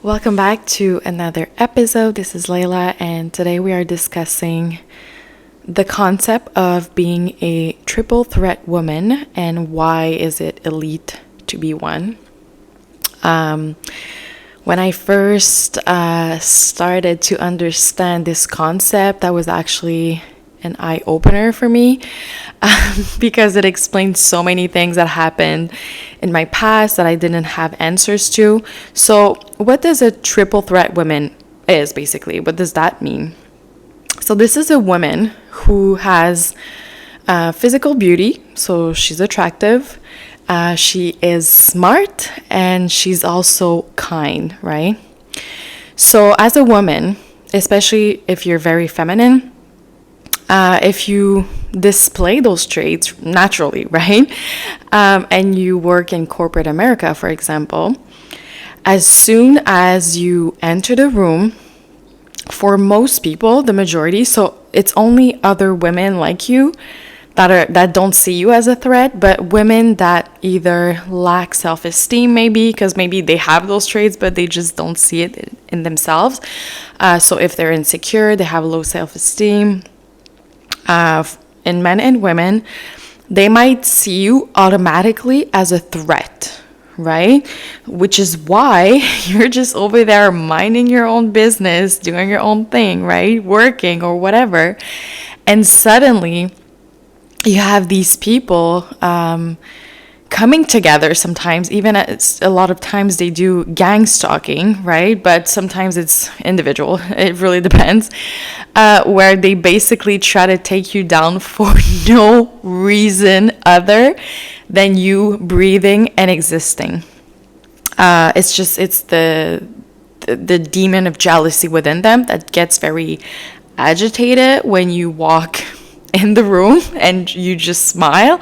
Welcome back to another episode. This is Layla, and today we are discussing the concept of being a triple threat woman and why is it elite to be one. When I first started to understand this concept, that was actually an eye-opener for me because it explained so many things that happened in my past that I didn't have answers to. So what does a triple threat woman is basically? What does that mean? So this is a woman who has physical beauty, so she's attractive, she is smart, and she's also kind, right? So as a woman, especially if you're very feminine, if you display those traits naturally, right? And you work in corporate America, for example, as soon as you enter the room, for most people, the majority, so it's only other women like you that don't see you as a threat, but women that either lack self-esteem, because maybe they have those traits, but they just don't see it in themselves. So if they're insecure, they have low self-esteem, in men and women, they might see you automatically as a threat, right? Which is why you're just over there minding your own business, doing your own thing, right? Working or whatever. And suddenly you have these people coming together sometimes, even a lot of times they do gang stalking, right? But sometimes it's individual. It really depends. Where they basically try to take you down for no reason other than you breathing and existing. It's the demon of jealousy within them that gets very agitated when you walk in the room and you just smile.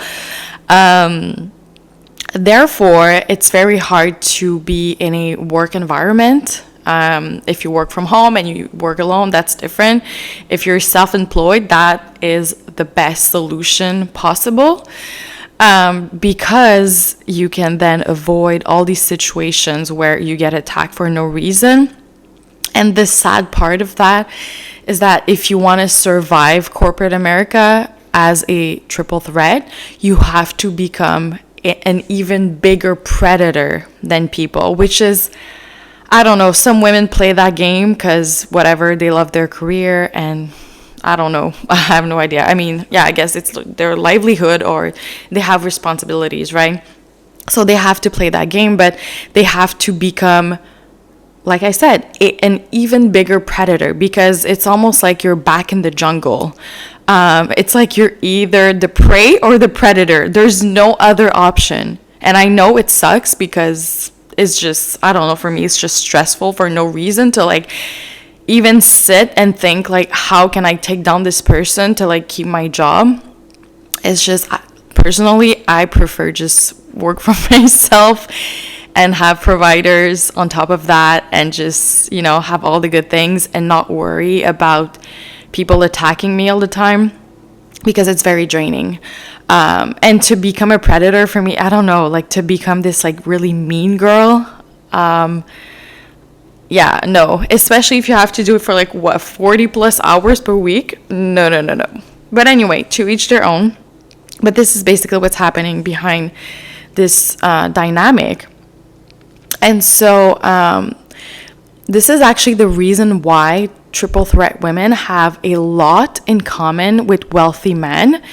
Therefore, it's very hard to be in a work environment. If you work from home and you work alone, that's different. If you're self-employed, that is the best solution possible, because you can then avoid all these situations where you get attacked for no reason. And the sad part of that is that if you want to survive corporate America as a triple threat, you have to become an even bigger predator than people, which is, I don't know, some women play that game because whatever, they love their career, and I don't know, I have no idea. I mean, yeah, I guess it's their livelihood or they have responsibilities, right? So they have to play that game, but they have to become, like I said, an even bigger predator, because it's almost like you're back in the jungle. It's like you're either the prey or the predator. There's no other option. And I know it sucks because it's just, I don't know, for me, it's just stressful for no reason to like even sit and think like, how can I take down this person to like keep my job? It's just, personally, I prefer just work for myself and have providers on top of that, and just, have all the good things and not worry about people attacking me all the time, because it's very draining. And to become a predator for me, I don't know, like to become this like really mean girl. Yeah, no, especially if you have to do it for like 40 plus hours per week. No. But anyway, to each their own. But this is basically what's happening behind this dynamic. And so this is actually the reason why triple threat women have a lot in common with wealthy men,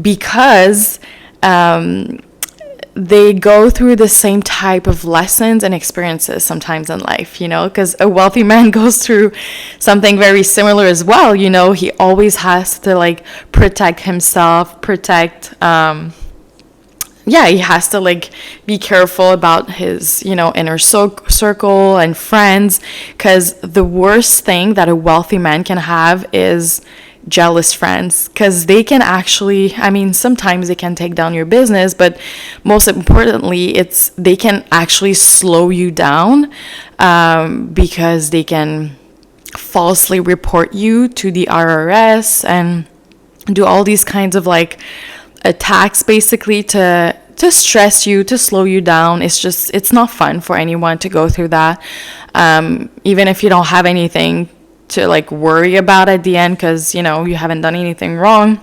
because they go through the same type of lessons and experiences sometimes in life, because a wealthy man goes through something very similar as well. He always has to like protect himself, he has to like be careful about his, inner circle and friends, because the worst thing that a wealthy man can have is jealous friends, because they can actually, sometimes they can take down your business, but most importantly, they can actually slow you down, because they can falsely report you to the IRS and do all these kinds of like attacks basically to to stress you, to slow you down. It's not fun for anyone to go through that. Even if you don't have anything to like worry about at the end, because you haven't done anything wrong,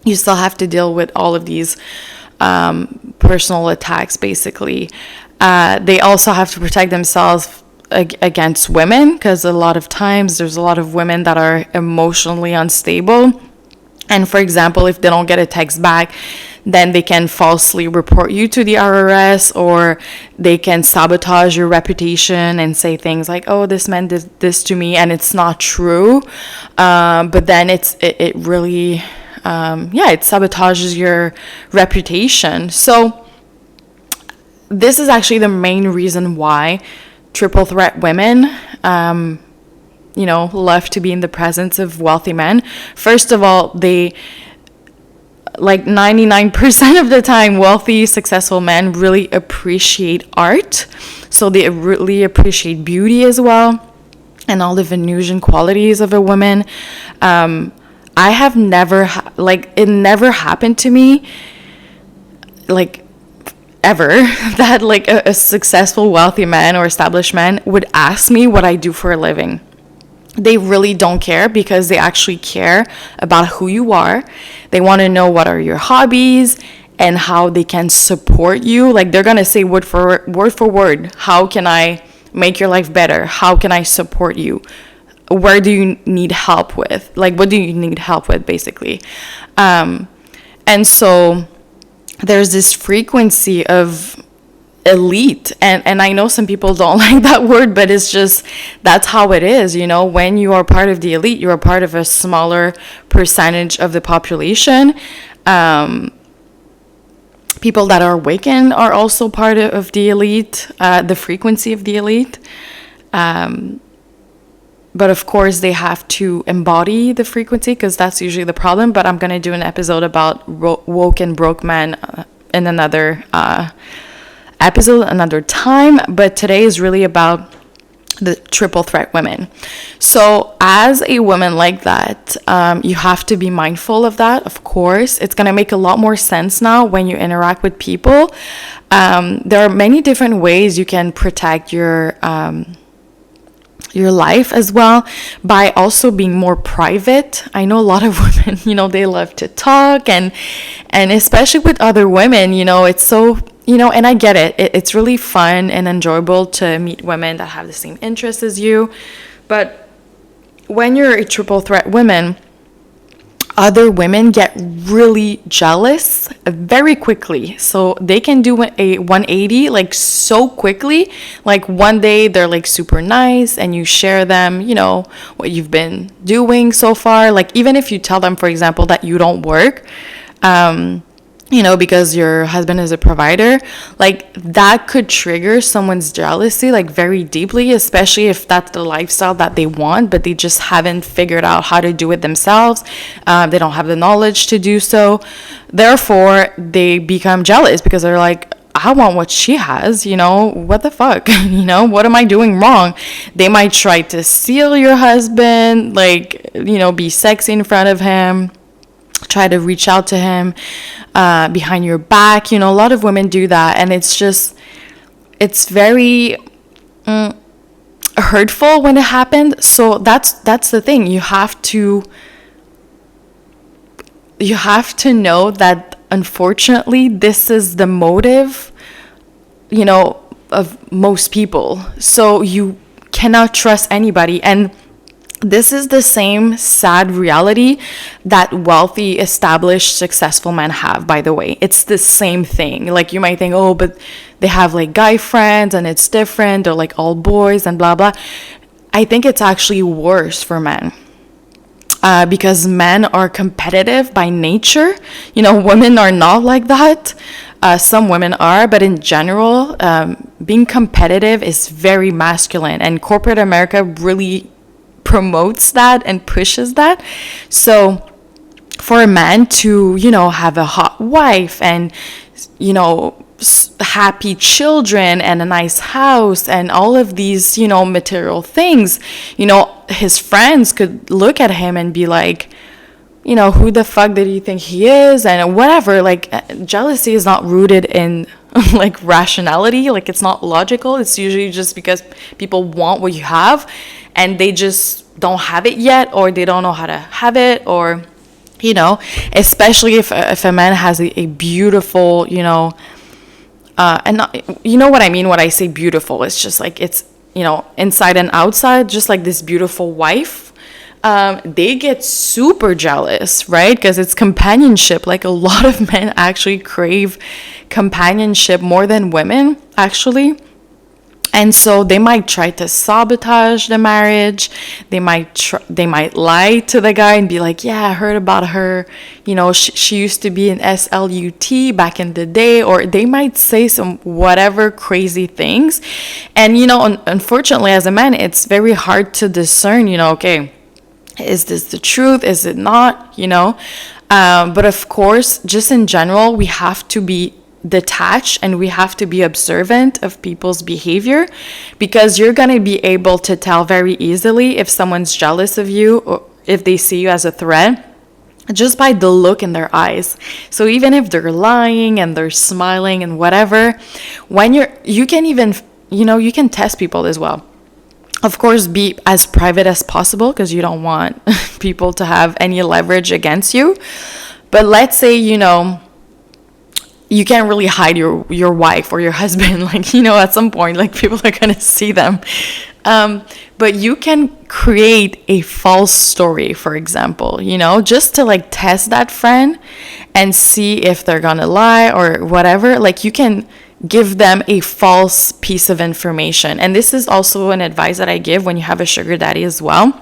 you still have to deal with all of these personal attacks, basically. They also have to protect themselves against women, because a lot of times there's a lot of women that are emotionally unstable, and for example, if they don't get a text back, then they can falsely report you to the RRS, or they can sabotage your reputation and say things like, oh, this man did this to me, and it's not true. But then it really it sabotages your reputation. So this is actually the main reason why triple threat women love to be in the presence of wealthy men. First of all, they, like 99% of the time, wealthy, successful men really appreciate art. So they really appreciate beauty as well, and all the Venusian qualities of a woman. I have never, it never happened to me, ever, that a successful, wealthy man or established man would ask me what I do for a living. They really don't care, because they actually care about who you are. They want to know what are your hobbies and how they can support you. Like, they're going to say word for word, how can I make your life better? How can I support you? Where do you need help with? What do you need help with, basically? And so there's this frequency of elite, and I know some people don't like that word, but it's just, that's how it is. When you are part of the elite, you are part of a smaller percentage of the population. People that are awakened are also part of the elite, the frequency of the elite. But of course, they have to embody the frequency, because that's usually the problem. But I'm going to do an episode about woke and broke men in another episode, another time. But today is really about the triple threat women. So as a woman like that, you have to be mindful of that. Of course, it's going to make a lot more sense now when you interact with people. There are many different ways you can protect your life as well, by also being more private. I know a lot of women, they love to talk, and especially with other women, it's so, and I get it. It's really fun and enjoyable to meet women that have the same interests as you. But when you're a triple threat woman, other women get really jealous very quickly. So they can do a 180 so quickly. One day they're super nice, and you share them, what you've been doing so far. Even if you tell them, for example, that you don't work, because your husband is a provider, that could trigger someone's jealousy very deeply, especially if that's the lifestyle that they want, but they just haven't figured out how to do it themselves. They don't have the knowledge to do so. Therefore, they become jealous, because they're like, I want what she has, what the fuck, what am I doing wrong? They might try to steal your husband, be sexy in front of him, try to reach out to him behind your back. A lot of women do that, and it's very hurtful when it happened. So that's the thing. You have to know that, unfortunately, this is the motive, of most people. So you cannot trust anybody. And this is the same sad reality that wealthy, established, successful men have, by the way. It's the same thing. You might think, oh, but they have guy friends and it's different. They're all boys and blah, blah. I think it's actually worse for men. Because men are competitive by nature. Women are not like that. Some women are, but in general, being competitive is very masculine. And corporate America really promotes that and pushes that. So for a man to, have a hot wife and, happy children and a nice house and all of these, material things, his friends could look at him and be like, who the fuck did he think he is, and whatever. Like, jealousy is not rooted in like rationality. Like, it's not logical. It's usually just because people want what you have and they just don't have it yet, or they don't know how to have it, or especially if a man has a beautiful, and not, you know what I mean when I say beautiful. It's just like, it's inside and outside, just like this beautiful wife. They get super jealous, right? Because it's companionship. Like, a lot of men actually crave companionship more than women, actually. And so they might try to sabotage the marriage. They might lie to the guy and be like, yeah, I heard about her. She used to be an SLUT back in the day. Or they might say some whatever crazy things. And, unfortunately, as a man, it's very hard to discern, okay, is this the truth? Is it not? But of course, just in general, we have to be detached and we have to be observant of people's behavior, because you're going to be able to tell very easily if someone's jealous of you or if they see you as a threat just by the look in their eyes. So even if they're lying and they're smiling and whatever, when you can even, you can test people as well. Of course, be as private as possible, because you don't want people to have any leverage against you. But let's say, you can't really hide your wife or your husband, like, at some point, like, people are going to see them. But you can create a false story, for example, just to like test that friend and see if they're going to lie or whatever. Like, you can give them a false piece of information. And this is also an advice that I give when you have a sugar daddy as well,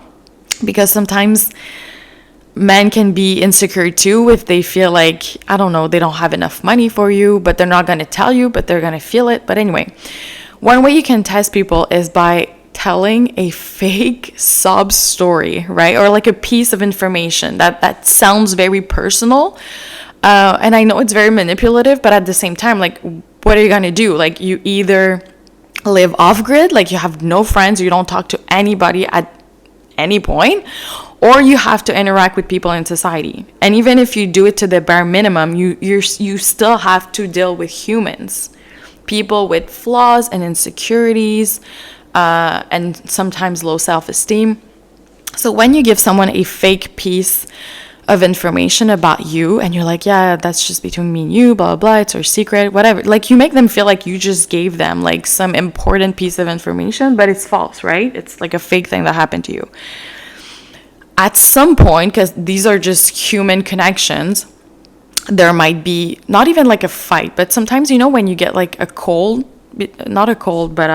because sometimes men can be insecure too if they feel like, I don't know, they don't have enough money for you, but they're not going to tell you, but they're going to feel it. But anyway, one way you can test people is by telling a fake sob story, right? Or like a piece of information that sounds very personal. And I know it's very manipulative, but at the same time, like, what are you going to do? Like, you either live off grid, like you have no friends, you don't talk to anybody at any point, or you have to interact with people in society. And even if you do it to the bare minimum, you still have to deal with humans, people with flaws and insecurities, and sometimes low self-esteem. So when you give someone a fake piece of information about you and you're like, yeah, that's just between me and you, blah, blah, blah, it's our secret, whatever. Like, you make them feel like you just gave them like some important piece of information, but it's false, right? It's like a fake thing that happened to you. At some point, because these are just human connections, there might be not even like a fight, but sometimes, when you get like a cold, not a cold, but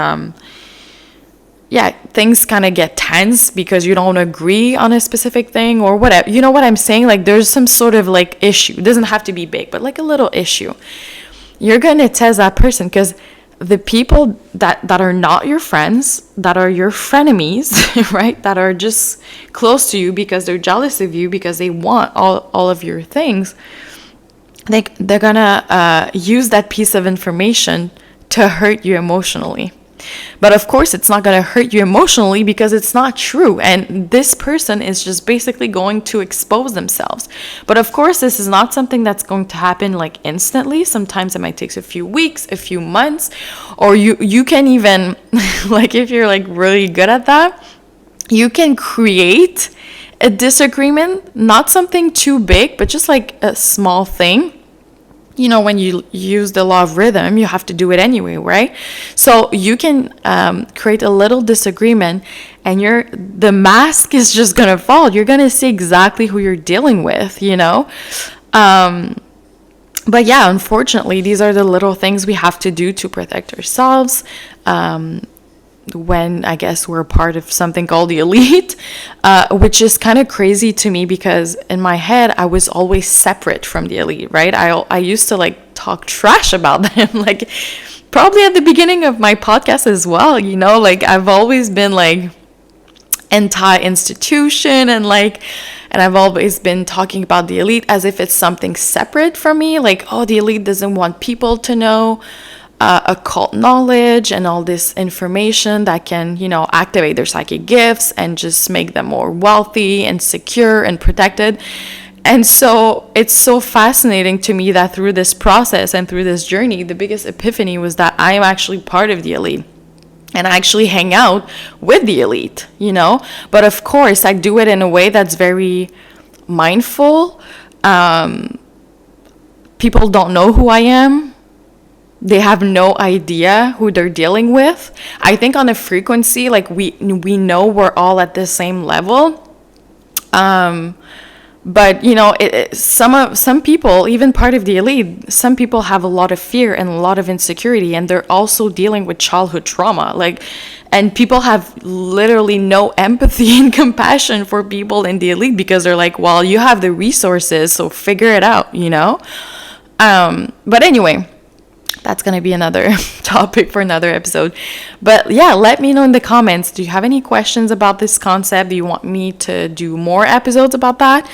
yeah, things kind of get tense because you don't agree on a specific thing or whatever. You know what I'm saying? Like, there's some sort of like issue. It doesn't have to be big, but like a little issue. You're going to test that person, because the people that are not your friends, that are your frenemies, right? That are just close to you because they're jealous of you, because they want all of your things. They're going to use that piece of information to hurt you emotionally. But of course, it's not going to hurt you emotionally because it's not true. And this person is just basically going to expose themselves. But of course, this is not something that's going to happen like instantly. Sometimes it might take a few weeks, a few months, or you can even, like, if you're like really good at that, you can create a disagreement, not something too big, but just like a small thing. When you use the law of rhythm, you have to do it anyway, right? So you can create a little disagreement, and the mask is just gonna fall. You're gonna see exactly who you're dealing with, But yeah, unfortunately, these are the little things we have to do to protect ourselves. When I guess we're part of something called the elite, which is kind of crazy to me, because in my head I was always separate from the elite, right? I used to like talk trash about them, like probably at the beginning of my podcast as well, like I've always been like anti-institution and I've always been talking about the elite as if it's something separate from me, like, oh, the elite doesn't want people to know occult knowledge and all this information that can, activate their psychic gifts and just make them more wealthy and secure and protected. And so it's so fascinating to me that through this process and through this journey, the biggest epiphany was that I am actually part of the elite. And I actually hang out with the elite, you know? But of course, I do it in a way that's very mindful. People don't know who I am. They have no idea who they're dealing with. I think on a frequency, like we know we're all at the same level. But you know, some people, even part of the elite, some people have a lot of fear and a lot of insecurity, and they're also dealing with childhood trauma. Like, and people have literally no empathy and compassion for people in the elite because they're like, well, you have the resources, so figure it out, you know? But anyway, that's going to be another topic for another episode. But yeah, let me know in the comments. Do you have any questions about this concept? Do you want me to do more episodes about that?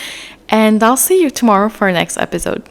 And I'll see you tomorrow for our next episode.